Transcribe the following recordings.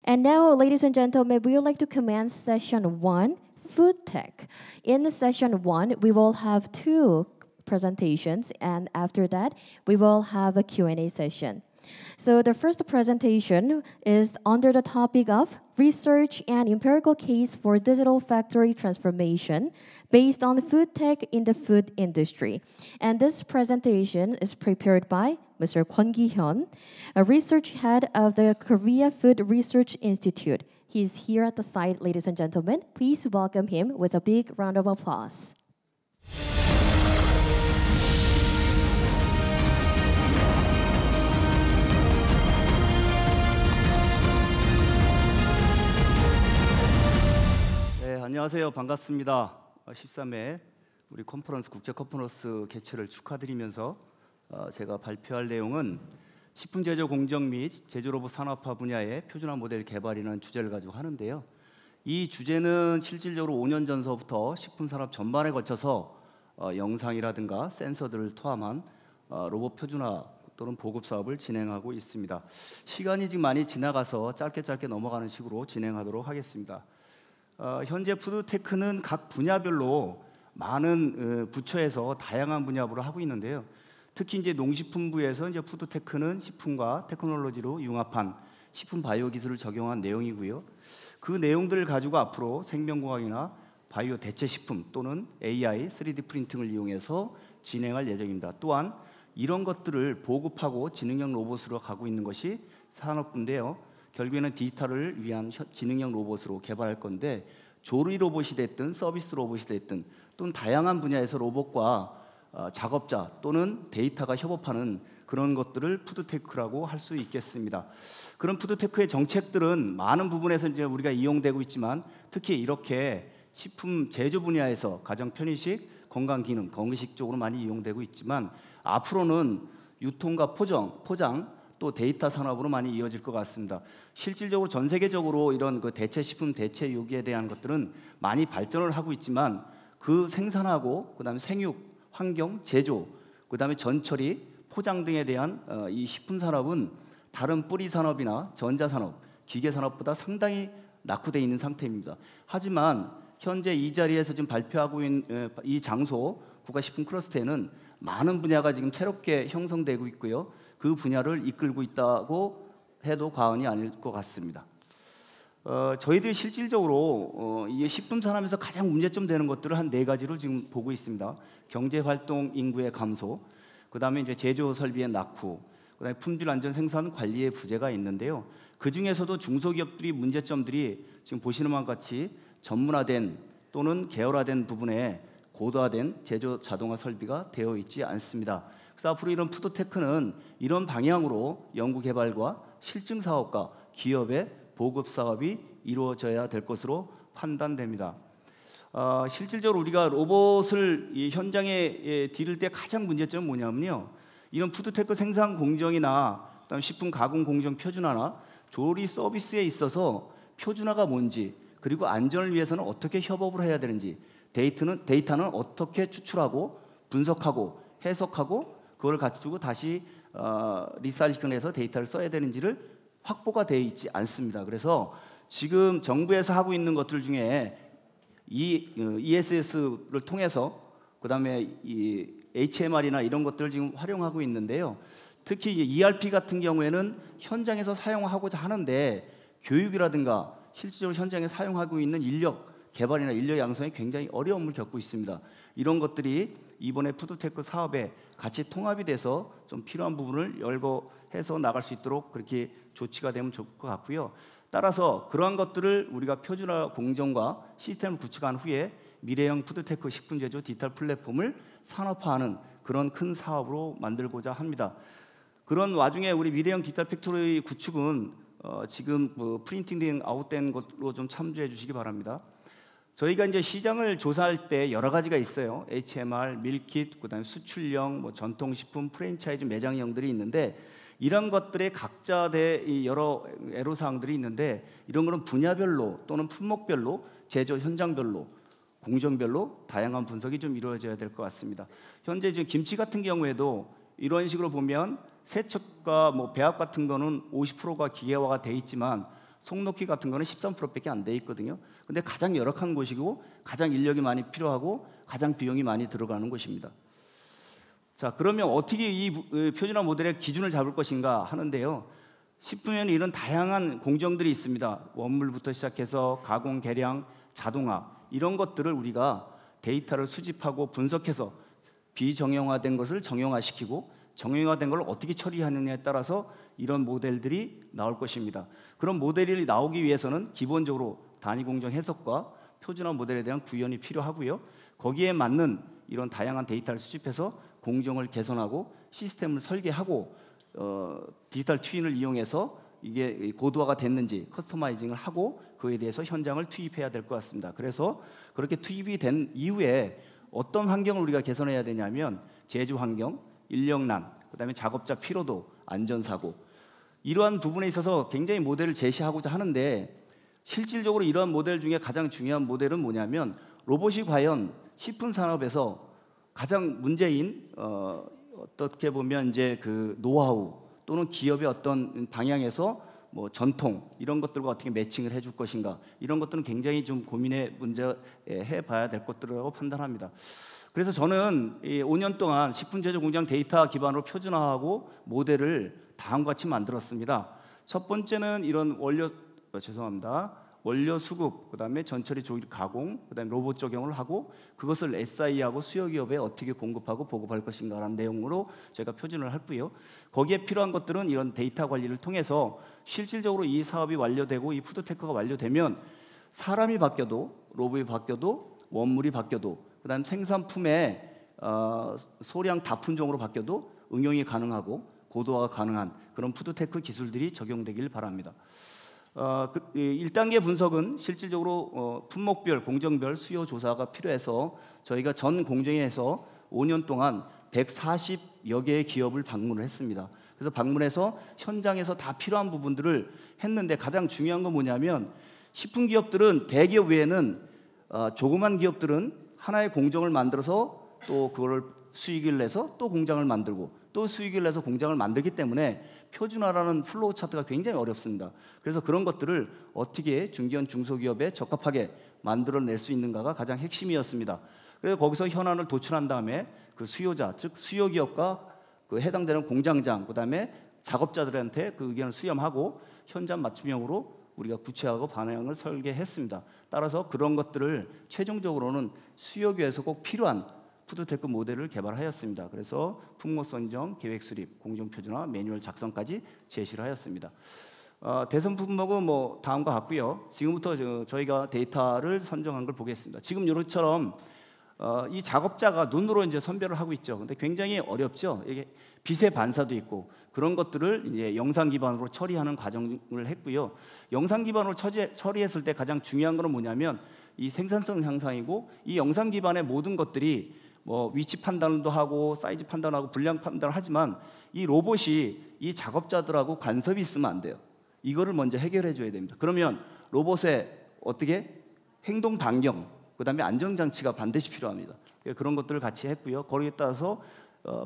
And now, ladies and gentlemen, we would like to commence session 1, Food Tech. In session 1, we will have 2 presentations, and after that, we will have a Q&A session. So the first presentation is under the topic of research and empirical case for digital factory transformation based on food tech in the food industry. And this presentation is prepared by Mr. Kwon Gi-hyun, a research head of the Korea Food Research Institute. He's here at the site, ladies and gentlemen. Please welcome him with a big round of applause. 네, 안녕하세요. 반갑습니다. 13회 우리 컨퍼런스 국제 컨퍼런스 개최를 축하드리면서 제가 발표할 내용은 식품 제조 공정 및 제조 로봇 산업화 분야의 표준화 모델 개발이라는 주제를 가지고 하는데요. 이 주제는 실질적으로 5년 전서부터 식품 산업 전반에 걸쳐서 영상이라든가 센서들을 포함한 로봇 표준화 또는 보급 사업을 진행하고 있습니다. 시간이 지금 많이 지나가서 짧게 넘어가는 식으로 진행하도록 하겠습니다. 현재 푸드테크는 각 분야별로 많은 부처에서 다양한 분야별로 하고 있는데요. 특히 이제 농식품부에서 이제 푸드테크는 식품과 테크놀로지로 융합한 식품 바이오 기술을 적용한 내용이고요. 그 내용들을 가지고 앞으로 생명공학이나 바이오 대체 식품 또는 AI, 3D 프린팅을 이용해서 진행할 예정입니다. 또한 이런 것들을 보급하고 지능형 로봇으로 가고 있는 것이 산업부인데요. 결국에는 디지털을 위한 지능형 로봇으로 개발할 건데 조리 로봇이 됐든 서비스 로봇이 됐든 또는 다양한 분야에서 로봇과 작업자 또는 데이터가 협업하는 그런 것들을 푸드테크라고 할 수 있겠습니다. 그런 푸드테크의 정책들은 많은 부분에서 이제 우리가 이용되고 있지만 특히 이렇게 식품 제조 분야에서 가정 편의식, 건강 기능, 건강식 쪽으로 많이 이용되고 있지만 앞으로는 유통과 포장 또 데이터 산업으로 많이 이어질 것 같습니다. 실질적으로 전 세계적으로 이런 그 대체 식품, 대체 요기에 대한 것들은 많이 발전을 하고 있지만 그 생산하고 그다음에 생육, 환경, 제조, 그다음에 전처리, 포장 등에 대한 이 식품 산업은 다른 뿌리 산업이나 전자 산업, 기계 산업보다 상당히 낙후되어 있는 상태입니다. 하지만 현재 이 자리에서 지금 발표하고 있는 이 장소 국가식품 클러스터에는 많은 분야가 지금 새롭게 형성되고 있고요. 그 분야를 이끌고 있다고 해도 과언이 아닐 것 같습니다. 저희들이 실질적으로 이 식품 산업에서 가장 문제점 되는 것들을 한 4가지로 지금 보고 있습니다. 경제 활동 인구의 감소, 그다음에 이제 제조 설비의 낙후, 그다음에 품질 안전 생산 관리의 부재가 있는데요. 그 중에서도 중소기업들이 문제점들이 지금 보시는 바와 같이 전문화된 또는 계열화된 부분에 고도화된 제조 자동화 설비가 되어 있지 않습니다. 그래서 앞으로 이런 푸드테크는 이런 방향으로 연구 개발과 실증 사업과 기업의 보급 사업이 이루어져야 될 것으로 판단됩니다. 실질적으로 우리가 로봇을 이 현장에 디딜 때 가장 문제점은 뭐냐면요. 이런 푸드테크 생산 공정이나 그다음 식품 가공 공정 표준화나 조리 서비스에 있어서 표준화가 뭔지 그리고 안전을 위해서는 어떻게 협업을 해야 되는지 데이터는 어떻게 추출하고 분석하고 해석하고 그걸 가지고 다시 리사이클해서 데이터를 써야 되는지를 확보가 되어 있지 않습니다. 그래서 지금 정부에서 하고 있는 것들 중에 이 ESS를 통해서 그다음에 이 HMR이나 이런 것들을 지금 활용하고 있는데요. 특히 ERP 같은 경우에는 현장에서 사용하고자 하는데 교육이라든가 실질적으로 현장에 사용하고 있는 인력 개발이나 인력 양성에 굉장히 어려움을 겪고 있습니다. 이런 것들이 이번에 푸드테크 사업에 같이 통합이 돼서 좀 필요한 부분을 열거해서 나갈 수 있도록 그렇게 조치가 되면 좋을 것 같고요. 따라서 그러한 것들을 우리가 표준화 공정과 시스템을 구축한 후에 미래형 푸드테크 식품 제조 디지털 플랫폼을 산업화하는 그런 큰 사업으로 만들고자 합니다. 그런 와중에 우리 미래형 디지털 팩토리 구축은 지금 프린팅된 아웃된 것으로 좀 참조해 주시기 바랍니다. 저희가 이제 시장을 조사할 때 여러 가지가 있어요. HMR, 밀킷, 그다음에 수출형, 전통식품, 프랜차이즈 매장형들이 있는데 이런 것들의 각자의 여러 애로사항들이 있는데 이런 거는 분야별로 또는 품목별로 제조 현장별로 공정별로 다양한 분석이 좀 이루어져야 될 것 같습니다. 현재 지금 김치 같은 경우에도 이런 식으로 보면 세척과 배합 같은 거는 50%가 기계화가 돼 있지만 송로키 같은 거는 13%밖에 안 돼 있거든요. 근데 가장 열악한 곳이고 가장 인력이 많이 필요하고 가장 비용이 많이 들어가는 곳입니다. 자, 그러면 어떻게 이 표준화 모델의 기준을 잡을 것인가 하는데요. 식품에는 이런 다양한 공정들이 있습니다. 원물부터 시작해서 가공, 계량, 자동화 이런 것들을 우리가 데이터를 수집하고 분석해서 비정형화된 것을 정형화시키고 정형화된 걸 어떻게 처리하느냐에 따라서 이런 모델들이 나올 것입니다. 그런 모델이 나오기 위해서는 기본적으로 단위 공정 해석과 표준화 모델에 대한 구현이 필요하고요. 거기에 맞는 이런 다양한 데이터를 수집해서 공정을 개선하고 시스템을 설계하고 디지털 트윈을 이용해서 이게 고도화가 됐는지 커스터마이징을 하고 그에 대해서 현장을 투입해야 될 것 같습니다. 그래서 그렇게 투입이 된 이후에 어떤 환경을 우리가 개선해야 되냐면 제조 환경, 인력난, 그다음에 작업자 피로도, 안전사고 이러한 부분에 있어서 굉장히 모델을 제시하고자 하는데 실질적으로 이러한 모델 중에 가장 중요한 모델은 뭐냐면 로봇이 과연 식품 산업에서 가장 문제인 어떻게 보면 이제 그 노하우 또는 기업의 어떤 방향에서 뭐 전통 이런 것들과 어떻게 매칭을 해줄 것인가 이런 것들은 굉장히 좀 고민의 문제 해봐야 될 것들이라고 판단합니다. 그래서 저는 이 5년 동안 식품 제조 공장 데이터 기반으로 표준화하고 모델을 다음과 같이 만들었습니다. 첫 번째는 이런 원료 수급, 그다음에 전처리 조리 가공, 그다음에 로봇 적용을 하고 그것을 SI하고 수요 기업에 어떻게 공급하고 보급할 것인가라는 내용으로 제가 표준을 했고요. 거기에 필요한 것들은 이런 데이터 관리를 통해서 실질적으로 이 사업이 완료되고 이 푸드테크가 완료되면 사람이 바뀌어도 로봇이 바뀌어도 원물이 바뀌어도 그다음 생산품의 소량 다품종으로 바뀌어도 응용이 가능하고 고도화가 가능한 그런 푸드테크 기술들이 적용되길 바랍니다. 1단계 분석은 실질적으로 품목별, 공정별 수요 조사가 필요해서 저희가 전 공정에서 5년 동안 140여 개의 기업을 방문을 했습니다. 그래서 방문해서 현장에서 다 필요한 부분들을 했는데 가장 중요한 건 뭐냐면 식품 기업들은 대기업 외에는 조그만 기업들은 하나의 공정을 만들어서 또 그걸 수익을 내서 또 공장을 만들고 또 수익을 내서 공장을 만들기 때문에 표준화라는 플로우 차트가 굉장히 어렵습니다. 그래서 그런 것들을 어떻게 중견 중소기업에 적합하게 만들어낼 수 있는가가 가장 핵심이었습니다. 그래서 거기서 현안을 도출한 다음에 그 수요자, 즉 수요기업과 그 해당되는 공장장, 그다음에 작업자들한테 그 의견을 수렴하고 현장 맞춤형으로 우리가 구체화하고 방향을 설계했습니다. 따라서 그런 것들을 최종적으로는 수요기에서 꼭 필요한 푸드테크 모델을 개발하였습니다. 그래서 품목 선정, 계획 수립, 공정 표준화, 매뉴얼 작성까지 제시를 하였습니다. 대선 품목은 뭐 다음과 같고요. 지금부터 저희가 데이터를 선정한 걸 보겠습니다. 지금 이처럼 이 작업자가 눈으로 이제 선별을 하고 있죠. 근데 굉장히 어렵죠. 이게 빛의 반사도 있고 그런 것들을 이제 영상 기반으로 처리하는 과정을 했고요. 영상 기반으로 처리했을 때 가장 중요한 것은 뭐냐면 이 생산성 향상이고 이 영상 기반의 모든 것들이 뭐 위치 판단도 하고 사이즈 판단하고 분량 판단을 하지만 이 로봇이 이 작업자들하고 간섭이 있으면 안 돼요. 이거를 먼저 해결해 줘야 됩니다. 그러면 로봇의 어떻게 행동 반경, 그다음에 안정장치가 반드시 필요합니다. 그런 것들을 같이 했고요. 거기에 따라서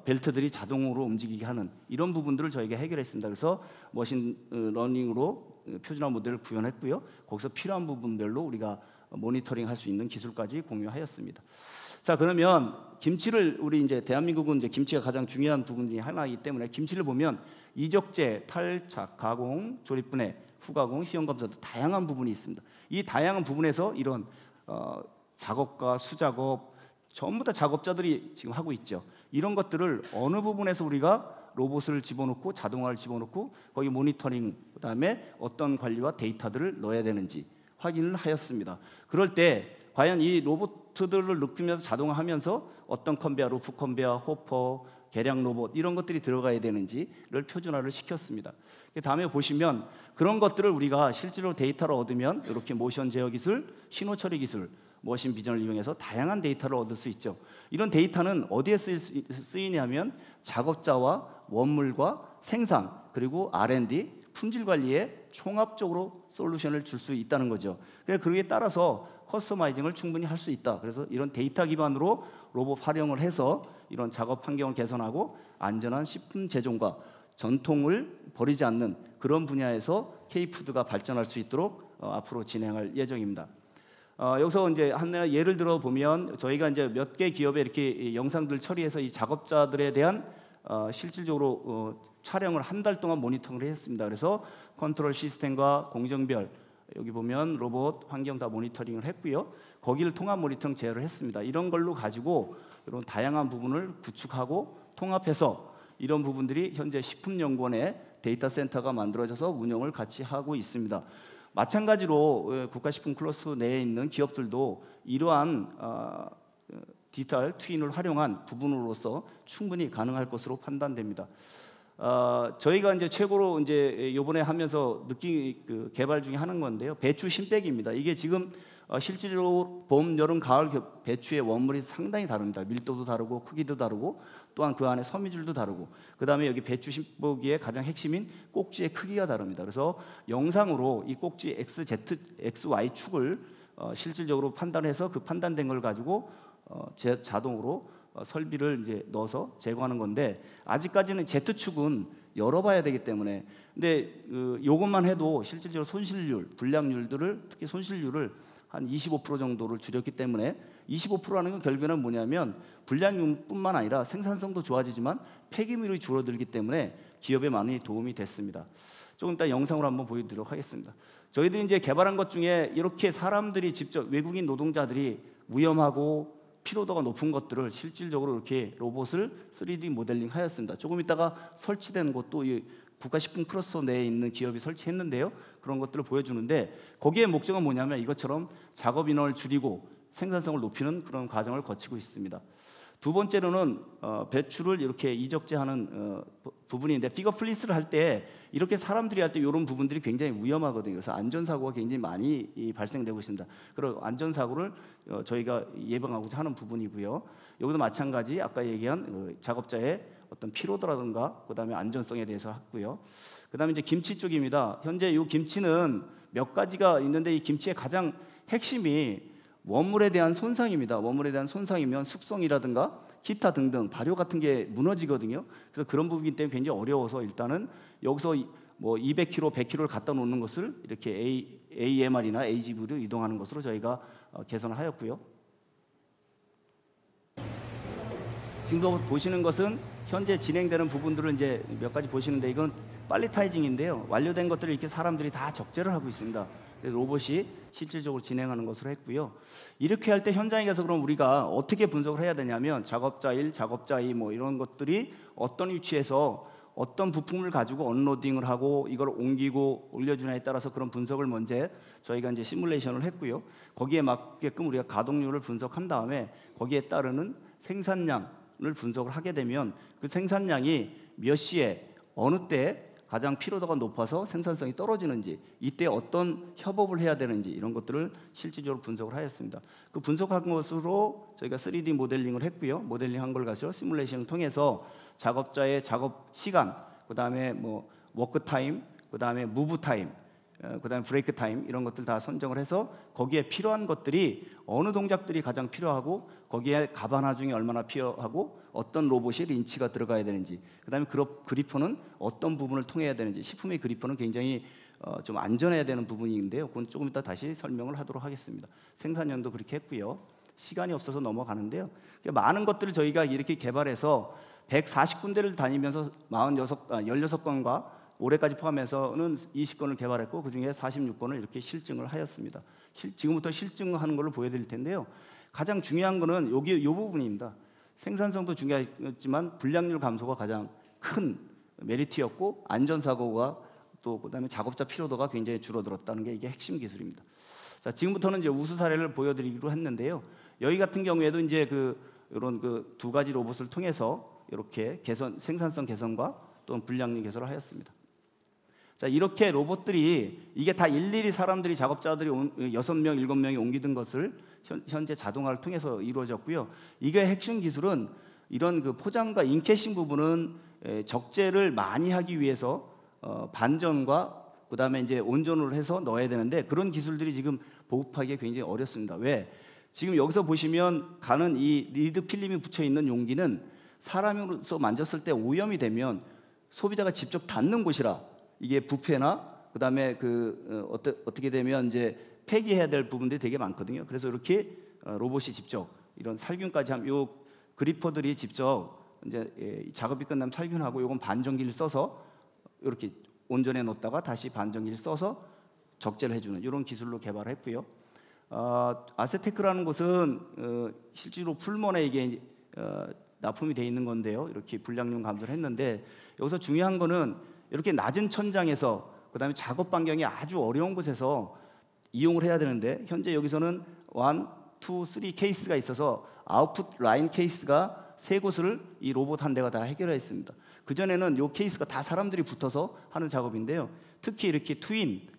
벨트들이 자동으로 움직이게 하는 이런 부분들을 저희가 해결했습니다. 그래서 머신 러닝으로 표준화 모델을 구현했고요. 거기서 필요한 부분별로 우리가 모니터링 할 수 있는 기술까지 공유하였습니다. 자, 그러면 김치를 우리 이제 대한민국은 이제 김치가 가장 중요한 부분 중에 하나이기 때문에 김치를 보면 이적재, 탈착, 가공, 조립분해, 후가공, 시험검사 등 다양한 부분이 있습니다. 이 다양한 부분에서 이런 작업과 수작업 전부 다 작업자들이 지금 하고 있죠. 이런 것들을 어느 부분에서 우리가 로봇을 집어넣고 자동화를 집어넣고 거기 모니터링 그다음에 어떤 관리와 데이터들을 넣어야 되는지 확인을 하였습니다. 그럴 때 과연 이 로봇들을 넣으면서 자동화하면서 어떤 컨베어, 루프 컨베어, 호퍼, 계량 로봇 이런 것들이 들어가야 되는지를 표준화를 시켰습니다. 다음에 보시면 그런 것들을 우리가 실제로 데이터를 얻으면 이렇게 모션 제어 기술, 신호 처리 기술, 머신 비전을 이용해서 다양한 데이터를 얻을 수 있죠. 이런 데이터는 어디에 쓰이냐면 작업자와 원물과 생산 그리고 R&D, 품질 관리에 총합적으로 솔루션을 줄 수 있다는 거죠. 그래서 그에 따라서 커스터마이징을 충분히 할 수 있다. 그래서 이런 데이터 기반으로 로봇 활용을 해서 이런 작업 환경을 개선하고 안전한 식품 제종과 전통을 버리지 않는 그런 분야에서 K푸드가 발전할 수 있도록 앞으로 진행할 예정입니다. 여기서 이제 하나 예를 들어 보면 저희가 이제 몇 개 기업에 이렇게 영상들 처리해서 이 작업자들에 대한 실질적으로 촬영을 한 달 동안 모니터링을 했습니다. 그래서 컨트롤 시스템과 공정별 여기 보면 로봇 환경 다 모니터링을 했고요. 거기를 통합 모니터링 제어를 했습니다. 이런 걸로 가지고 이런 다양한 부분을 구축하고 통합해서 이런 부분들이 현재 식품연구원의 데이터 센터가 만들어져서 운영을 같이 하고 있습니다. 마찬가지로 국가식품 클러스 내에 있는 기업들도 이러한 디지털 트윈을 활용한 부분으로서 충분히 가능할 것으로 판단됩니다. 저희가 이제 최고로 이제 요번에 하면서 느낀 개발 중에 하는 건데요. 배추 신백입니다. 이게 지금 실질적으로 봄, 여름, 가을 배추의 원물이 상당히 다릅니다. 밀도도 다르고 크기도 다르고 또한 그 안에 섬유질도 다르고 그다음에 여기 배추 신백의 가장 핵심인 꼭지의 크기가 다릅니다. 그래서 영상으로 이 꼭지 XZ, XY 축을 실질적으로 판단해서 그 판단된 걸 가지고 자동으로 설비를 이제 넣어서 제거하는 건데 아직까지는 Z축은 열어봐야 되기 때문에 근데 요것만 해도 실질적으로 손실률, 불량률들을 특히 손실률을 한 25% 정도를 줄였기 때문에 25%라는 건 결국에는 뭐냐면 불량률뿐만 아니라 생산성도 좋아지지만 폐기물이 줄어들기 때문에 기업에 많이 도움이 됐습니다. 조금 이따 영상으로 한번 보여드리도록 하겠습니다. 저희들이 이제 개발한 것 중에 이렇게 사람들이 직접 외국인 노동자들이 위험하고 피로도가 높은 것들을 실질적으로 이렇게 로봇을 3D 모델링 하였습니다. 조금 이따가 설치된 곳도 이 국가식품 클러스터 내에 있는 기업이 설치했는데요. 그런 것들을 보여주는데 거기에 목적은 뭐냐면 이것처럼 작업 인원을 줄이고 생산성을 높이는 그런 과정을 거치고 있습니다. 두 번째로는 배추를 이렇게 이적재하는 부분인데 피거 플리스를 할 때 이렇게 사람들이 할 때 이런 부분들이 굉장히 위험하거든요. 그래서 안전사고가 굉장히 많이 발생되고 있습니다. 그런 안전사고를 저희가 예방하고자 하는 부분이고요. 여기도 마찬가지 아까 얘기한 작업자의 어떤 피로도라든가 그다음에 안전성에 대해서 했고요. 그다음에 이제 김치 쪽입니다. 현재 이 김치는 몇 가지가 있는데 이 김치의 가장 핵심이 원물에 대한 손상입니다. 원물에 대한 손상이면 숙성이라든가 기타 등등 발효 같은 게 무너지거든요. 그래서 그런 부분이기 때문에 굉장히 어려워서 일단은 여기서 뭐 200kg, 100kg를 갖다 놓는 것을 이렇게 AMR이나 AGV로 이동하는 것으로 저희가 개선을 하였고요. 지금 보시는 것은 현재 진행되는 부분들을 이제 몇 가지 보시는데 이건 팔리타이징인데요. 완료된 것들을 이렇게 사람들이 다 적재를 하고 있습니다. 로봇이 실질적으로 진행하는 것으로 했고요. 이렇게 할 때 현장에 가서 그럼 우리가 어떻게 분석을 해야 되냐면 작업자 1, 작업자 2 뭐 이런 것들이 어떤 위치에서 어떤 부품을 가지고 언로딩을 하고 이걸 옮기고 올려주냐에 따라서 그런 분석을 먼저 저희가 이제 시뮬레이션을 했고요. 거기에 맞게끔 우리가 가동률을 분석한 다음에 거기에 따르는 생산량을 분석을 하게 되면 그 생산량이 몇 시에 어느 때 가장 피로도가 높아서 생산성이 떨어지는지 이때 어떤 협업을 해야 되는지 이런 것들을 실질적으로 분석을 하였습니다. 그 분석한 것으로 저희가 3D 모델링을 했고요. 모델링한 걸 가지고 시뮬레이션을 통해서 작업자의 작업 시간, 그다음에 뭐 워크 타임, 그다음에 무브 타임, 그다음에 브레이크 타임 이런 것들 다 선정을 해서 거기에 필요한 것들이 어느 동작들이 가장 필요하고 거기에 가바나 중에 얼마나 필요하고 어떤 로봇이 린치가 들어가야 되는지 그다음에 그리퍼는 어떤 부분을 통해야 되는지 식품의 그리퍼는 굉장히 좀 안전해야 되는 부분인데요. 그건 조금 이따 다시 설명을 하도록 하겠습니다. 생산량도 그렇게 했고요. 시간이 없어서 넘어가는데요. 많은 것들을 저희가 이렇게 개발해서 140군데를 다니면서 16건과 올해까지 포함해서는 20건을 개발했고 그중에 46건을 이렇게 실증을 하였습니다. 지금부터 실증하는 걸로 보여드릴 텐데요. 가장 중요한 거는 여기 이 부분입니다. 생산성도 중요했지만 불량률 감소가 가장 큰 메리트였고 안전사고가 또 그다음에 작업자 피로도가 굉장히 줄어들었다는 게 이게 핵심 기술입니다. 자, 지금부터는 이제 우수 사례를 보여드리기로 했는데요. 여기 같은 경우에도 이제 이런 두 가지 로봇을 통해서 이렇게 생산성 개선과 또는 불량률 개선을 하였습니다. 자, 이렇게 로봇들이 이게 다 일일이 사람들이 작업자들이 6명, 7명이 옮기던 것을 현재 자동화를 통해서 이루어졌고요. 이게 핵심 기술은 이런 포장과 인캐싱 부분은 적재를 많이 하기 위해서 반전과 그다음에 이제 온전을 해서 넣어야 되는데 그런 기술들이 지금 보급하기가 굉장히 어렵습니다. 왜? 지금 여기서 보시면 가는 이 리드 필름이 붙여 있는 용기는 사람으로서 만졌을 때 오염이 되면 소비자가 직접 닿는 곳이라 이게 부패나 그다음에 어떻게 되면 이제 폐기해야 될 부분들이 되게 많거든요. 그래서 이렇게 로봇이 직접 이런 살균까지 하면 요 그리퍼들이 직접 이제 작업이 끝나면 살균하고 요건 반전기를 써서 이렇게 온전해 놓다가 다시 반전기를 써서 적재를 해주는 이런 기술로 개발했고요. 아세테크라는 곳은 실제로 풀몬에 이게 납품이 돼 있는 건데요. 이렇게 불량률 감소를 했는데 여기서 중요한 거는 이렇게 낮은 천장에서 그다음에 작업 반경이 아주 어려운 곳에서 이용을 해야 되는데 현재 여기서는 1, 2, 3 케이스가 있어서 아웃풋 라인 케이스가 3곳을 이 로봇 한 대가 다 해결했습니다. 그전에는 이 케이스가 다 사람들이 붙어서 하는 작업인데요. 특히 이렇게 트윈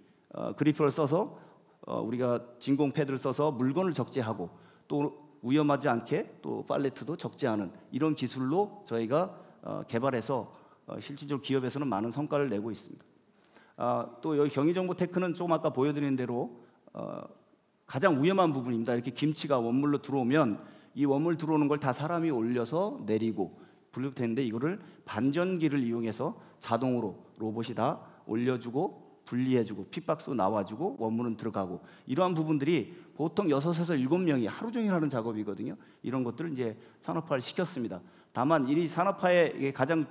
그리퍼를 써서 우리가 진공 패드를 써서 물건을 적재하고 또 위험하지 않게 또 팔레트도 적재하는 이런 기술로 저희가 개발해서 실질적으로 기업에서는 많은 성과를 내고 있습니다. 또 여기 경희정보테크는 조금 아까 보여드린 대로 가장 위험한 부분입니다. 이렇게 김치가 원물로 들어오면 이 원물 들어오는 걸 다 사람이 올려서 내리고 분류되는데 이거를 반전기를 이용해서 자동으로 로봇이 다 올려주고 분리해주고 핏박스 나와주고 원물은 들어가고 이러한 부분들이 보통 6에서 7명이 하루 종일 하는 작업이거든요. 이런 것들을 이제 산업화를 시켰습니다. 다만 이 산업화의 가장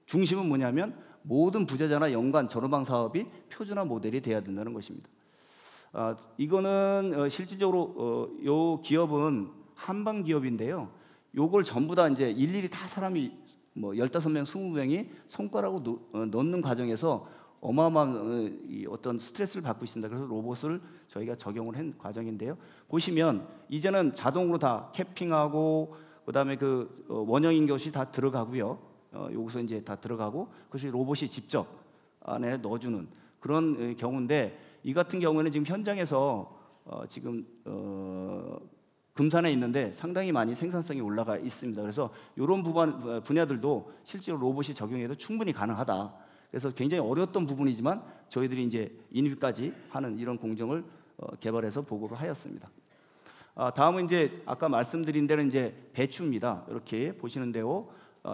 중심은 뭐냐면 모든 부재자나 연관 전후방 사업이 표준화 모델이 돼야 된다는 것입니다. 이거는 실질적으로 요 기업은 한방 기업인데요. 요걸 전부 다 이제 일일이 다 사람이 뭐 15명, 20명이 손가락으로 넣는 과정에서 어마어마한 어떤 스트레스를 받고 있습니다. 그래서 로봇을 저희가 적용을 한 과정인데요. 보시면 이제는 자동으로 다 캐핑하고 그다음에 원형인 것이 다 들어가고요. 여기서 이제 다 들어가고 그것이 로봇이 직접 안에 넣어주는 그런 경우인데 이 같은 경우에는 지금 현장에서 지금 금산에 있는데 상당히 많이 생산성이 올라가 있습니다. 그래서 이런 분야들도 실제로 로봇이 적용해도 충분히 가능하다. 그래서 굉장히 어려웠던 부분이지만 저희들이 이제 인위까지 하는 이런 공정을 개발해서 보고를 하였습니다. 다음은 이제 아까 말씀드린 대로 이제 배추입니다. 이렇게 보시는 대로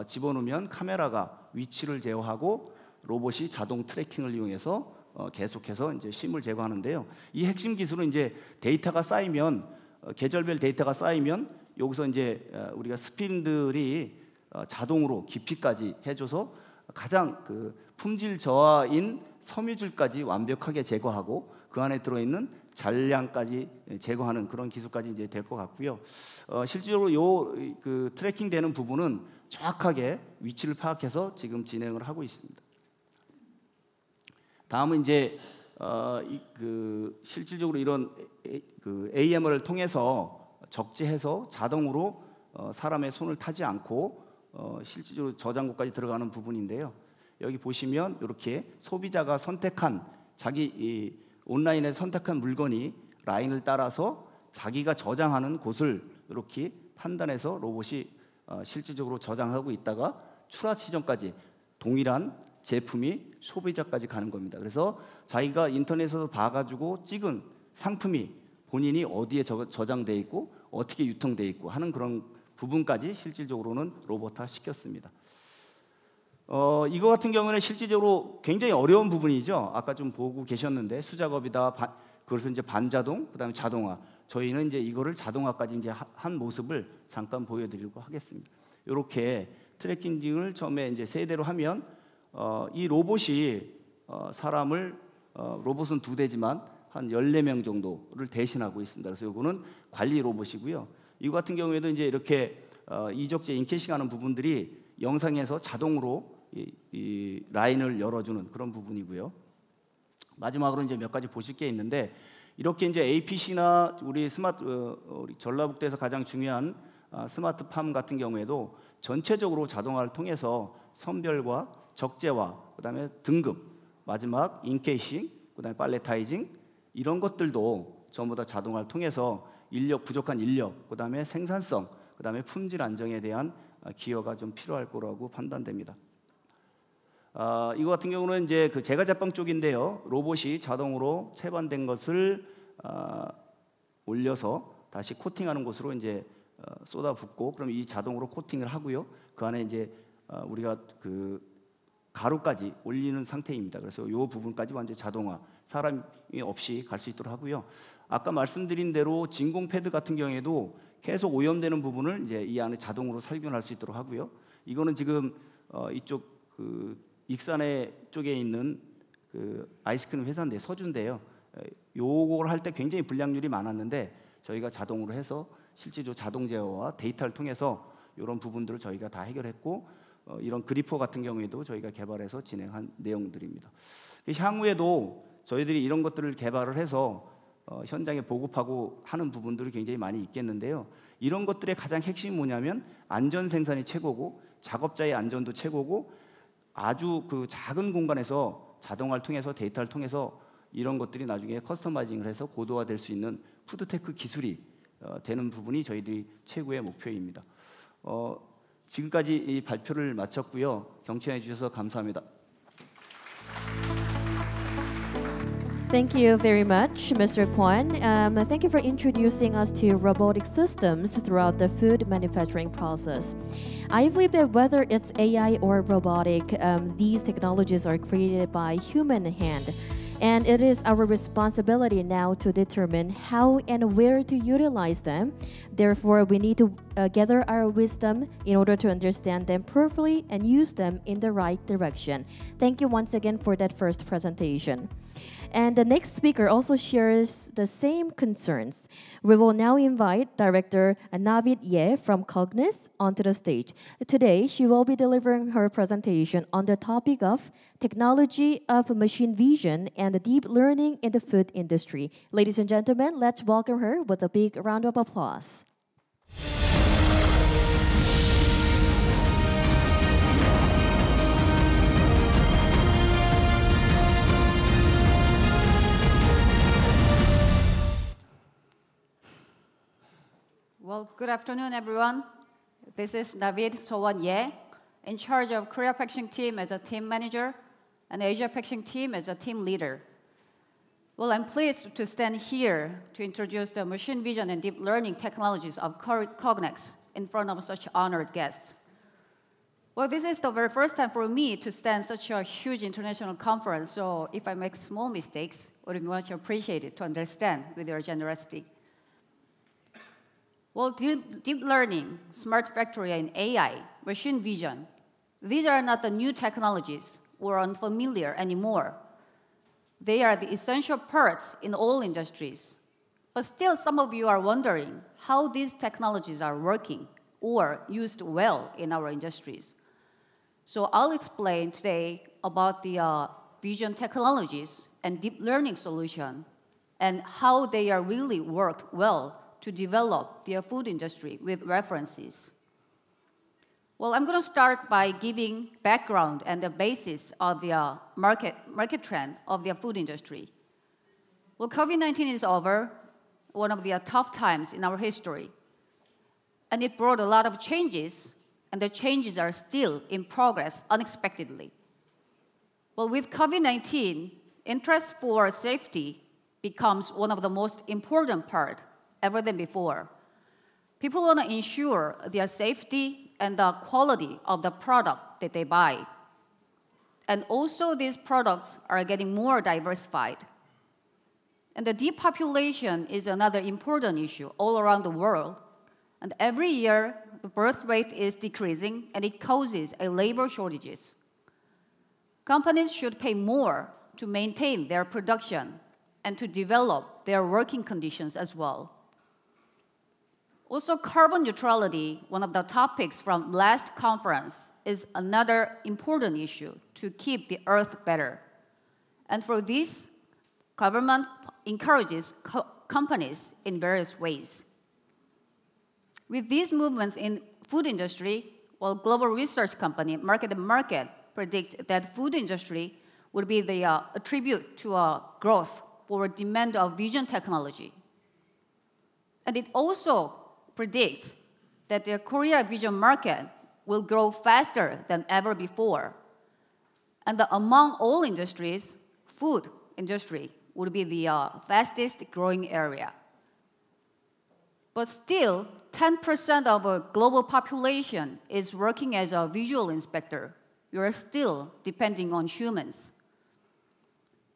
집어넣으면 카메라가 위치를 제어하고 로봇이 자동 트래킹을 이용해서 계속해서 이제 심을 제거하는데요. 이 핵심 기술은 이제 데이터가 쌓이면 계절별 데이터가 쌓이면 여기서 이제 우리가 스핀들이 자동으로 깊이까지 해줘서 가장 품질 저하인 섬유질까지 완벽하게 제거하고 그 안에 들어있는 잔량까지 제거하는 그런 기술까지 이제 될 것 같고요. 실제로 요 트래킹되는 부분은 정확하게 위치를 파악해서 지금 진행을 하고 있습니다. 다음은 이제 실질적으로 이런 AMR을 통해서 적재해서 자동으로 사람의 손을 타지 않고 실질적으로 저장고까지 들어가는 부분인데요. 여기 보시면 이렇게 소비자가 선택한 자기 온라인에 선택한 물건이 라인을 따라서 자기가 저장하는 곳을 이렇게 판단해서 로봇이 실질적으로 저장하고 있다가 출하 시점까지 동일한 제품이 소비자까지 가는 겁니다. 그래서 자기가 인터넷에서 봐가지고 찍은 상품이 본인이 어디에 저장돼 있고 어떻게 유통돼 있고 하는 그런 부분까지 실질적으로는 로봇화 시켰습니다. 이거 같은 경우는 실질적으로 굉장히 어려운 부분이죠. 아까 좀 보고 계셨는데 수작업이다. 그것은 이제 반자동, 그다음에 자동화. 저희는 이제 이거를 자동화까지 이제 한 모습을 잠깐 보여드리려고 하겠습니다. 이렇게 트래킹을 처음에 이제 세대로 하면 이 로봇이 사람을 로봇은 2대지만 한 14명 정도를 대신하고 있습니다. 그래서 이거는 관리 로봇이고요. 이거 같은 경우에도 이제 이렇게 이적재 인캐싱하는 부분들이 영상에서 자동으로 이 라인을 열어주는 그런 부분이고요. 마지막으로 이제 몇 가지 보실 게 있는데 이렇게 이제 APC나 우리 우리 전라북도에서 가장 중요한 스마트팜 같은 경우에도 전체적으로 자동화를 통해서 선별과 적재와 그다음에 등급, 마지막 인캐싱, 그다음에 팔레타이징 이런 것들도 전부 다 자동화를 통해서 부족한 인력, 그다음에 생산성, 그다음에 품질 안정에 대한 기여가 좀 필요할 거라고 판단됩니다. 이거 같은 경우는 이제 제과 제빵 쪽인데요. 로봇이 자동으로 채반된 것을 올려서 다시 코팅하는 곳으로 이제 쏟아붓고 그럼 이 자동으로 코팅을 하고요. 그 안에 이제 우리가 가루까지 올리는 상태입니다. 그래서 이 부분까지 완전 자동화, 사람이 없이 갈 수 있도록 하고요. 아까 말씀드린 대로 진공 패드 같은 경우에도 계속 오염되는 부분을 이제 이 안에 자동으로 살균할 수 있도록 하고요. 이거는 지금 이쪽 그 익산에 쪽에 있는 그 아이스크림 회사인데 서준인데요. 요걸 할 때 굉장히 불량률이 많았는데 저희가 자동으로 해서 실제로 자동 제어와 데이터를 통해서 이런 부분들을 저희가 다 해결했고 이런 그리퍼 같은 경우에도 저희가 개발해서 진행한 내용들입니다. 향후에도 저희들이 이런 것들을 개발을 해서 현장에 보급하고 하는 부분들이 굉장히 많이 있겠는데요. 이런 것들의 가장 핵심이 뭐냐면 안전 생산이 최고고 작업자의 안전도 최고고 아주 그 작은 공간에서 자동화를 통해서 데이터를 통해서 이런 것들이 나중에 커스터마이징을 해서 고도화될 수 있는 푸드테크 기술이 되는 부분이 저희들이 최고의 목표입니다. 지금까지 이 발표를 마쳤고요. 경청해 주셔서 감사합니다. Thank you very much, Mr. Kwan. Thank you for introducing us to robotic systems throughout the food manufacturing process. I believe that whether it's AI or robotic, these technologies are created by human hand. And it is our responsibility now to determine how and where to utilize them. Therefore, we need to gather our wisdom in order to understand them properly and use them in the right direction. Thank you once again for that first presentation. And the next speaker also shares the same concerns. We will now invite Director Navid Ye from Cognis onto the stage. Today, she will be delivering her presentation on the topic of technology of machine vision and deep learning in the food industry. Ladies and gentlemen, let's welcome her with a big round of applause. Well, good afternoon, everyone. This is Navid Sowan Ye, in charge of Korea Packaging Team as a team manager and Asia Packaging Team as a team leader. Well, I'm pleased to stand here to introduce the machine vision and deep learning technologies of Cognex in front of such honored guests. Well, this is the very first time for me to stand such a huge international conference, so if I make small mistakes, it would be much appreciated to understand with your generosity. Well, deep learning, smart factory, and AI, machine vision, these are not the new technologies or unfamiliar anymore. They are the essential parts in all industries. But still, some of you are wondering how these technologies are working or used well in our industries. So I'll explain today about the vision technologies and deep learning solution and how they are really worked well to develop the food industry with references. Well, I'm going to start by giving background and the basis of the market trend of the food industry. Well, COVID-19 is over, one of the tough times in our history. And it brought a lot of changes, and the changes are still in progress unexpectedly. Well, with COVID-19, interest for safety becomes one of the most important part ever than before. People want to ensure their safety and the quality of the product that they buy. And also these products are getting more diversified. And the depopulation is another important issue all around the world. And every year, the birth rate is decreasing and it causes labor shortages. Companies should pay more to maintain their production and to develop their working conditions as well. Also, carbon neutrality, one of the topics from last conference, is another important issue to keep the earth better. And for this, government encourages companies in various ways. With these movements in food industry, well, global research company Market & Market predicts that food industry would be the attribute to a growth for demand of vision technology. And it also predicts that the Korea vision market will grow faster than ever before. And among all industries, food industry would be the fastest growing area. But still, 10% of a global population is working as a visual inspector we are still depending on humans.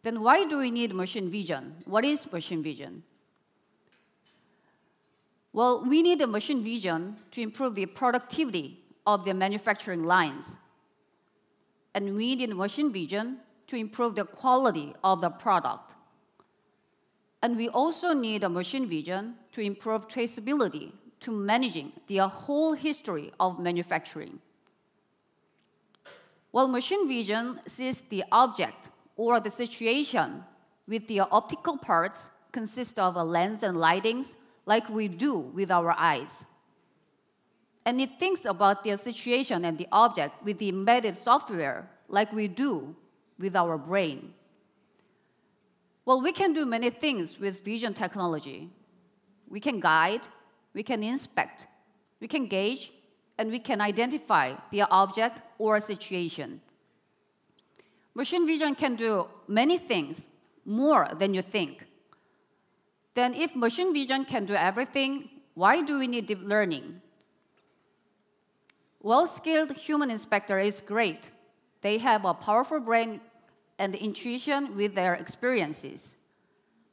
Then why do we need machine vision? What is machine vision? Well, we need a machine vision to improve the productivity of the manufacturing lines. And we need machine vision to improve the quality of the product. And we also need a machine vision to improve traceability, to managing the whole history of manufacturing. Well, machine vision sees the object or the situation with the optical parts consist of a lens and lightings like we do with our eyes. And it thinks about the situation and the object with the embedded software like we do with our brain. Well, we can do many things with vision technology. We can guide, we can inspect, we can gauge, and we can identify the object or situation. Machine vision can do many things, more than you think. Then if machine vision can do everything, why do we need deep learning? Well-skilled human inspector is great. They have a powerful brain and intuition with their experiences.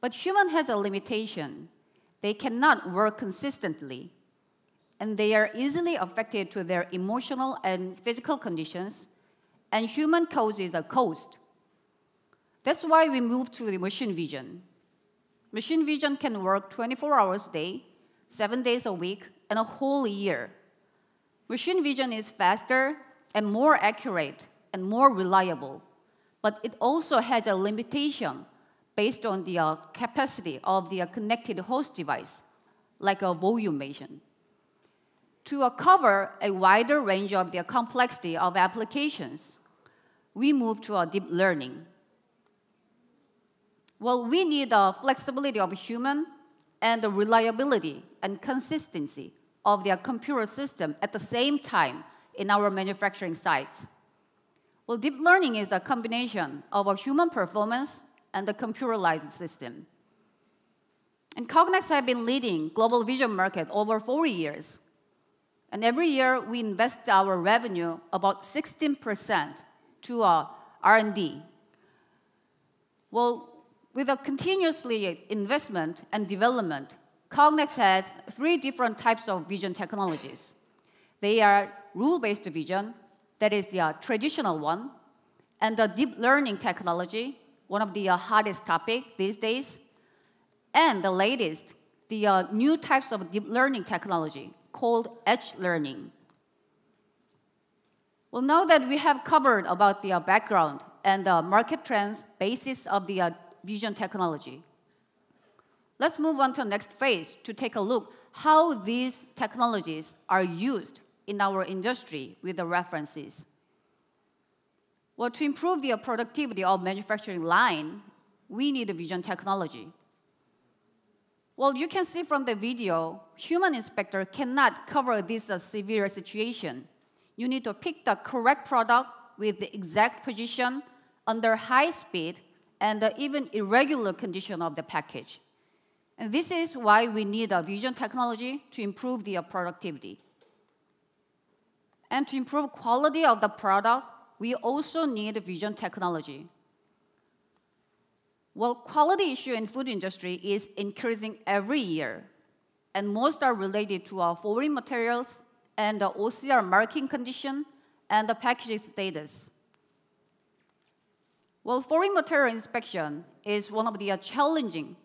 But human has a limitation. They cannot work consistently, and they are easily affected to their emotional and physical conditions, and human causes a cost. That's why we moved to the machine vision. Machine vision can work 24 hours a day, 7 days a week, and a whole year. Machine vision is faster and more accurate and more reliable, but it also has a limitation based on the capacity of the connected host device, like a volumation. To cover a wider range of the complexity of applications, we move to a deep learning. Well, we need the flexibility of human and the reliability and consistency of their computer system at the same time in our manufacturing sites. Well, deep learning is a combination of a human performance and the computerized system. And Cognex has been leading global vision market over 40 years. And every year, we invest our revenue about 16% to R&D. Well, with a continuously investment and development, Cognex has 3 different types of vision technologies. They are rule-based vision, that is the traditional one, and the deep learning technology, one of the hottest topics these days, and the latest, the new types of deep learning technology called edge learning. Well, now that we have covered about the background and the market trends basis of the vision technology, let's move on to the next phase to take a look how these technologies are used in our industry with the references. Well, to improve the productivity of manufacturing line, we need a vision technology. Well, you can see from the video, human inspector cannot cover this severe situation. You need to pick the correct product with the exact position under high speed and even irregular condition of the package. And this is why we need a vision technology to improve the productivity. And to improve quality of the product, we also need vision technology. Well, quality issue in food industry is increasing every year, and most are related to foreign materials and the OCR marking condition and the packaging status. Well, foreign material inspection is one of the challenging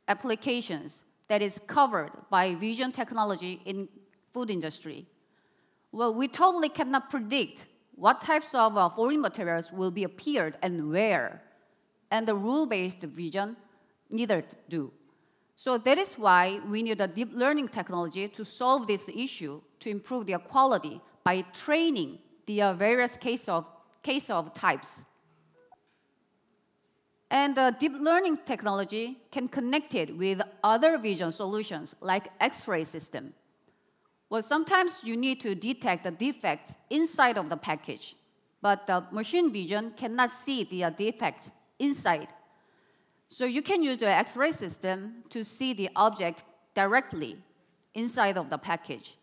applications that is covered by vision technology in food industry. Well, we totally cannot predict what types of foreign materials will be appeared and where, and the rule-based vision neither do. So that is why we need a deep learning technology to solve this issue, to improve their quality by training the various case of types. And deep learning technology can connect it with other vision solutions like X-ray system. Well, sometimes you need to detect the defects inside of the package, but the machine vision cannot see the defects inside. So you can use the X-ray system to see the object directly inside of the package.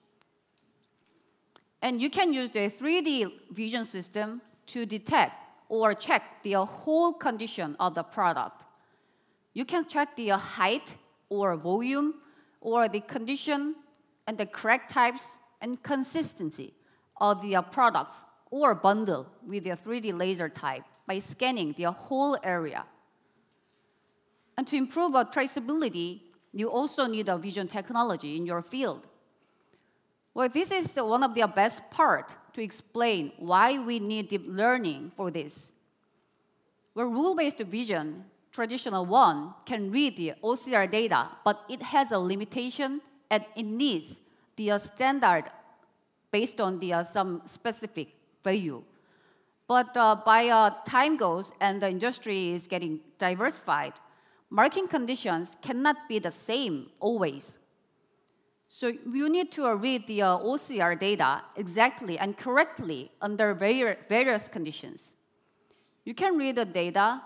And you can use the 3D vision system to detect or check the whole condition of the product. You can check the height or volume or the condition and the correct types and consistency of the products or bundle with the 3D laser type by scanning the whole area. And to improve traceability, you also need a vision technology in your field. Well, this is one of the best part to explain why we need deep learning for this. Where rule-based vision, traditional one, can read the OCR data, but it has a limitation and it needs the standard based on the some specific value. But by time goes and the industry is getting diversified, marking conditions cannot be the same always. So you need to read the OCR data exactly and correctly under various conditions. You can read the data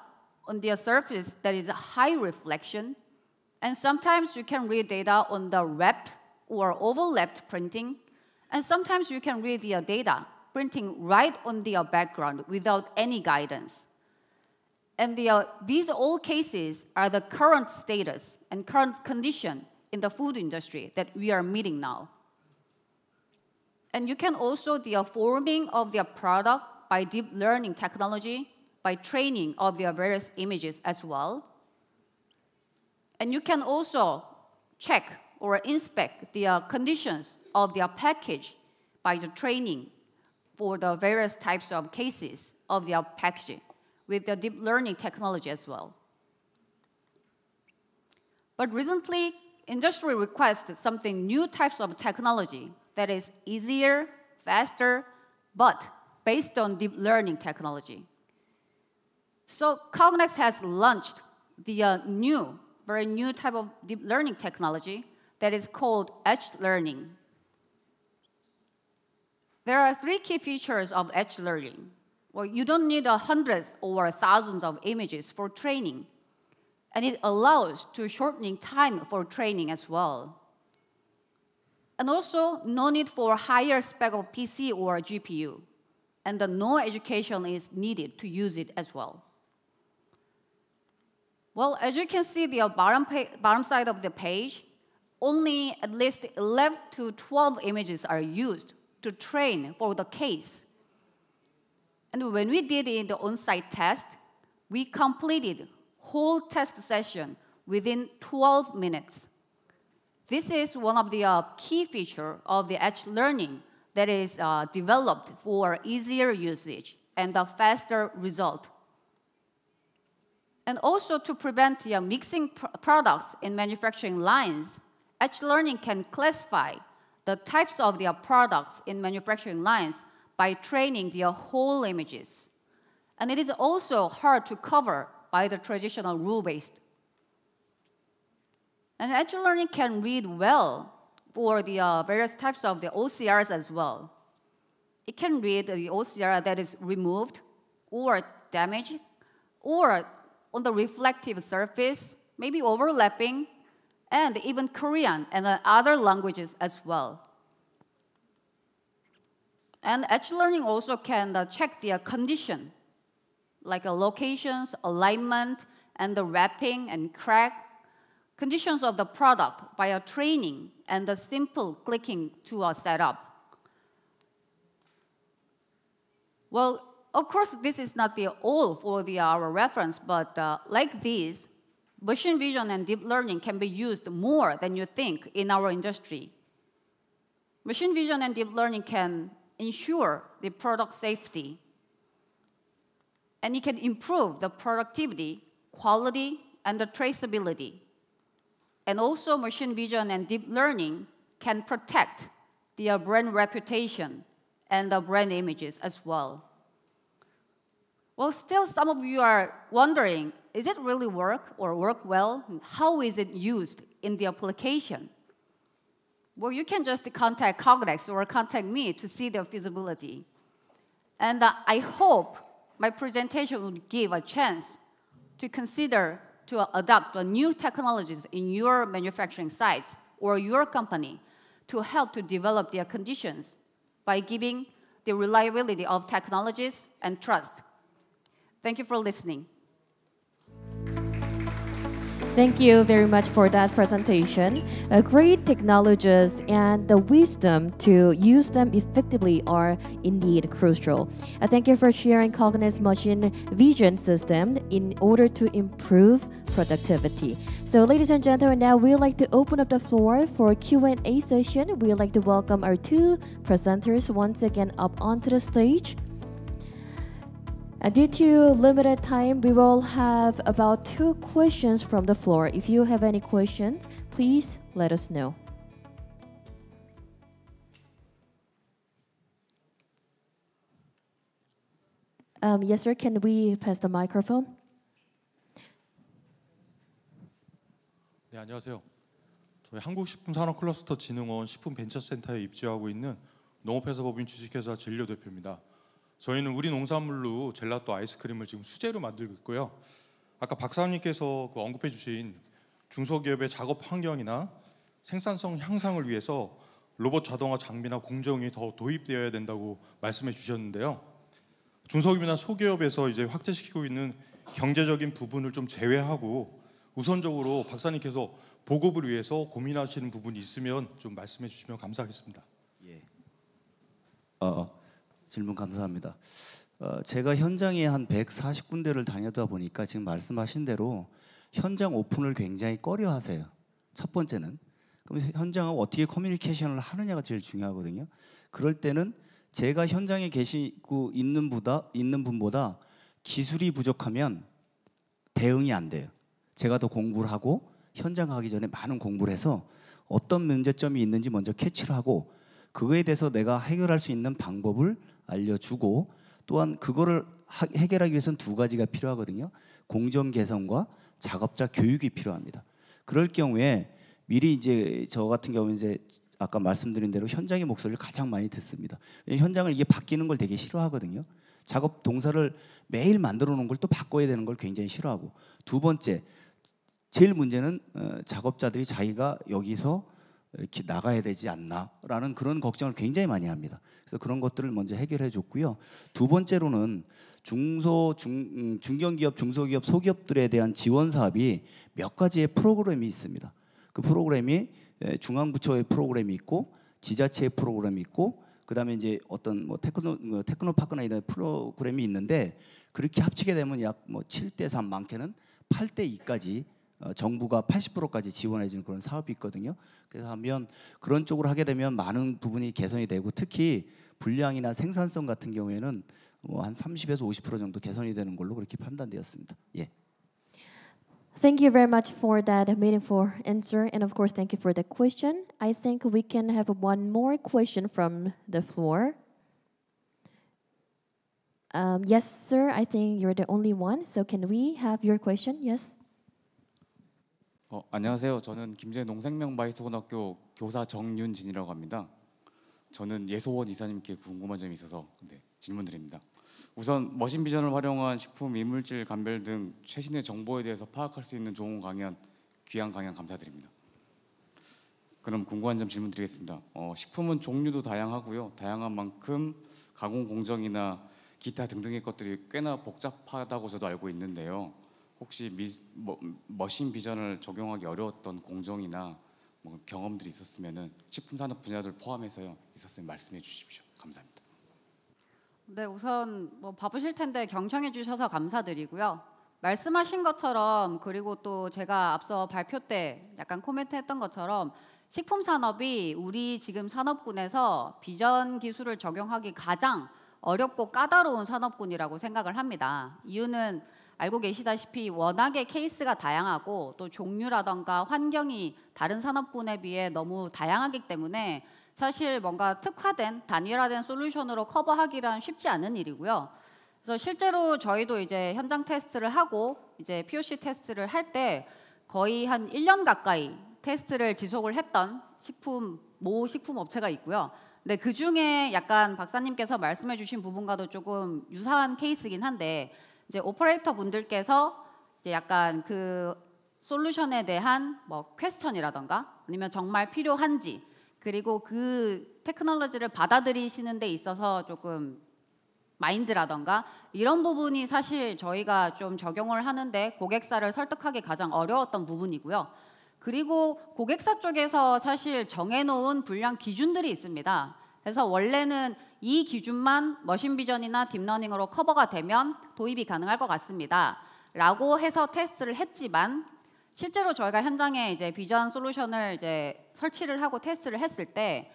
on the surface that is a high reflection, and sometimes you can read data on the wrapped or overlapped printing, and sometimes you can read the data printing right on the background without any guidance. And these all cases are the current status and current condition in the food industry that we are meeting now. And you can also the forming of the product by deep learning technology, by training of the various images as well. And you can also check or inspect the conditions of the package by the training for the various types of cases of the packaging with the deep learning technology as well. But recently, industry requests something new types of technology that is easier, faster, but based on deep learning technology. So Cognex has launched the very new type of deep learning technology that is called edge learning. There are 3 key features of edge learning. Well, you don't need hundreds or thousands of images for training, and it allows to shortening time for training as well. And also, no need for higher spec of PC or GPU, and no education is needed to use it as well. Well, as you can see, the bottom side of the page, only at least 11 to 12 images are used to train for the case. And when we did in the on-site test, we completed whole test session within 12 minutes. This is one of the key features of the edge learning that is developed for easier usage and a faster result. And also to prevent the mixing products in manufacturing lines, edge learning can classify the types of the products in manufacturing lines by training the whole images. And it is also hard to cover by the traditional rule-based. And edge learning can read well for the various types of the OCRs as well. It can read the OCR that is removed or damaged or on the reflective surface, maybe overlapping, and even Korean and other languages as well. And edge learning also can check the condition, like locations, alignment, and the wrapping and crack, conditions of the product by a training and the simple clicking to a setup. Well, of course, this is not the all for our reference, but like this, machine vision and deep learning can be used more than you think in our industry. Machine vision and deep learning can ensure the product safety, and it can improve the productivity, quality, and the traceability. And also, machine vision and deep learning can protect the brand reputation and the brand images as well. Well, still some of you are wondering, is it really work or work well? How is it used in the application? Well, you can just contact Cognex or contact me to see the feasibility. And I hope my presentation would give a chance to consider to adopt new technologies in your manufacturing sites or your company to help to develop their conditions by giving the reliability of technologies and trust. Thank you for listening. Thank you very much for that presentation. Great technologies and the wisdom to use them effectively are indeed crucial. Thank you for sharing Cognis machine vision system in order to improve productivity. So ladies and gentlemen, now we'd like to open up the floor for a Q&A session. We'd like to welcome our two presenters once again up onto the stage. Due to limited time, we will have about 2 questions from the floor. If you have any questions, please let us know. Yes, sir. Can we pass the microphone? 네, 안녕하세요. 저희 한국식품산업클러스터진흥원 식품벤처센터에 입주하고 있는 농업회사법인 주식회사 진료 대표입니다. 저희는 우리 농산물로 젤라또 아이스크림을 지금 수제로 만들고 있고요. 아까 박사님께서 언급해 주신 중소기업의 작업 환경이나 생산성 향상을 위해서 로봇 자동화 장비나 공정이 더 도입되어야 된다고 말씀해 주셨는데요. 중소기업이나 소기업에서 이제 확대시키고 있는 경제적인 부분을 좀 제외하고 우선적으로 박사님께서 보급을 위해서 고민하시는 부분이 있으면 좀 말씀해 주시면 감사하겠습니다. 예. 질문 감사합니다. 제가 현장에 한 140군데를 다녀다 보니까 지금 말씀하신 대로 현장 오픈을 굉장히 꺼려하세요. 첫 번째는. 그럼 현장하고 어떻게 커뮤니케이션을 하느냐가 제일 중요하거든요. 그럴 때는 제가 현장에 계시고 있는 분보다 기술이 부족하면 대응이 안 돼요. 제가 더 공부를 하고 현장 가기 전에 많은 공부를 해서 어떤 문제점이 있는지 먼저 캐치를 하고 그거에 대해서 내가 해결할 수 있는 방법을 알려주고 또한 그거를 해결하기 위해서는 2가지가 필요하거든요. 공정 개선과 작업자 교육이 필요합니다. 그럴 경우에 미리 이제 저 같은 경우는 이제 아까 말씀드린 대로 현장의 목소리를 가장 많이 듣습니다. 현장을 이게 바뀌는 걸 되게 싫어하거든요. 작업 동사를 매일 만들어 놓은 걸 또 바꿔야 되는 걸 굉장히 싫어하고 2번째 제일 문제는 작업자들이 자기가 여기서 이렇게 나가야 되지 않나라는 그런 걱정을 굉장히 많이 합니다. 그래서 그런 것들을 먼저 해결해 줬고요. 2번째로는 중견기업, 중소기업, 소기업들에 대한 지원 사업이 몇 가지의 프로그램이 있습니다. 그 프로그램이 중앙부처의 프로그램이 있고 지자체의 프로그램이 있고 그다음에 이제 어떤 뭐 테크노파크나 이런 프로그램이 있는데 그렇게 합치게 되면 약 7대3 많게는 8대2까지 정부가 80%까지 지원해 주는 그런 사업이 있거든요. 그래서 하면 그런 쪽으로 하게 되면 많은 부분이 개선이 되고 특히 분량이나 생산성 같은 경우에는 한 30에서 50% 정도 개선이 되는 걸로 그렇게 판단되었습니다. 예. Thank you very much for that meaningful answer, and of course, thank you for the question. I think we can have one more question from the floor. Yes, sir. I think you're the only one. So can we have your question? Yes. 안녕하세요. 저는 김제 농생명바이스고등학교 교사 정윤진이라고 합니다. 저는 예소원 이사님께 궁금한 점이 있어서 질문드립니다. 우선 머신 비전을 활용한 식품, 이물질 감별 등 최신의 정보에 대해서 파악할 수 있는 좋은 강연, 귀한 강연 감사드립니다. 그럼 궁금한 점 질문드리겠습니다. 식품은 종류도 다양하고요. 다양한 만큼 가공 공정이나 기타 등등의 것들이 꽤나 복잡하다고 저도 알고 있는데요. 혹시 머신 비전을 적용하기 어려웠던 공정이나 경험들이 있었으면은 식품 산업 분야들 포함해서요 있었으면 말씀해 주십시오. 감사합니다. 네, 우선 바쁘실 텐데 경청해 주셔서 감사드리고요. 말씀하신 것처럼 그리고 또 제가 앞서 발표 때 약간 코멘트했던 것처럼 식품 산업이 우리 지금 산업군에서 비전 기술을 적용하기 가장 어렵고 까다로운 산업군이라고 생각을 합니다. 이유는 알고 계시다시피 워낙에 케이스가 다양하고 또 종류라던가 환경이 다른 산업군에 비해 너무 다양하기 때문에 사실 뭔가 특화된 단일화된 솔루션으로 커버하기란 쉽지 않은 일이고요. 그래서 실제로 저희도 이제 현장 테스트를 하고 이제 POC 테스트를 할 때 거의 한 1년 가까이 테스트를 지속을 했던 모 식품 업체가 있고요. 근데 그 중에 약간 박사님께서 말씀해 주신 부분과도 조금 유사한 케이스긴 한데 이제 오퍼레이터 분들께서 이제 약간 그 솔루션에 대한 퀘스천이라던가 아니면 정말 필요한지 그리고 그 테크놀로지를 받아들이시는 데 있어서 조금 마인드라던가 이런 부분이 사실 저희가 좀 적용을 하는데 고객사를 설득하기 가장 어려웠던 부분이고요. 그리고 고객사 쪽에서 사실 정해놓은 분량 기준들이 있습니다. 그래서 원래는 이 기준만 머신비전이나 딥러닝으로 커버가 되면 도입이 가능할 것 같습니다. 라고 해서 테스트를 했지만 실제로 저희가 현장에 이제 비전 솔루션을 이제 설치를 하고 테스트를 했을 때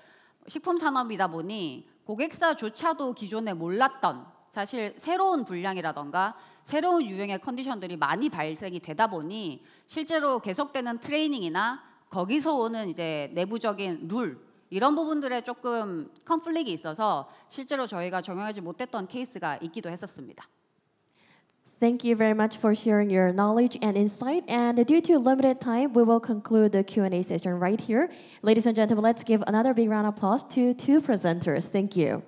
식품 산업이다 보니 고객사조차도 기존에 몰랐던 사실 새로운 분량이라던가 새로운 유형의 컨디션들이 많이 발생이 되다 보니 실제로 계속되는 트레이닝이나 거기서 오는 이제 내부적인 룰 이런 부분들에 조금 컨플릭이 있어서 실제로 저희가 적용하지 못했던 케이스가 있기도 했었습니다. Thank you very much for sharing your knowledge and insight. And due to limited time, we will conclude the Q&A session right here. Ladies and gentlemen, let's give another big round of applause to two presenters. Thank you.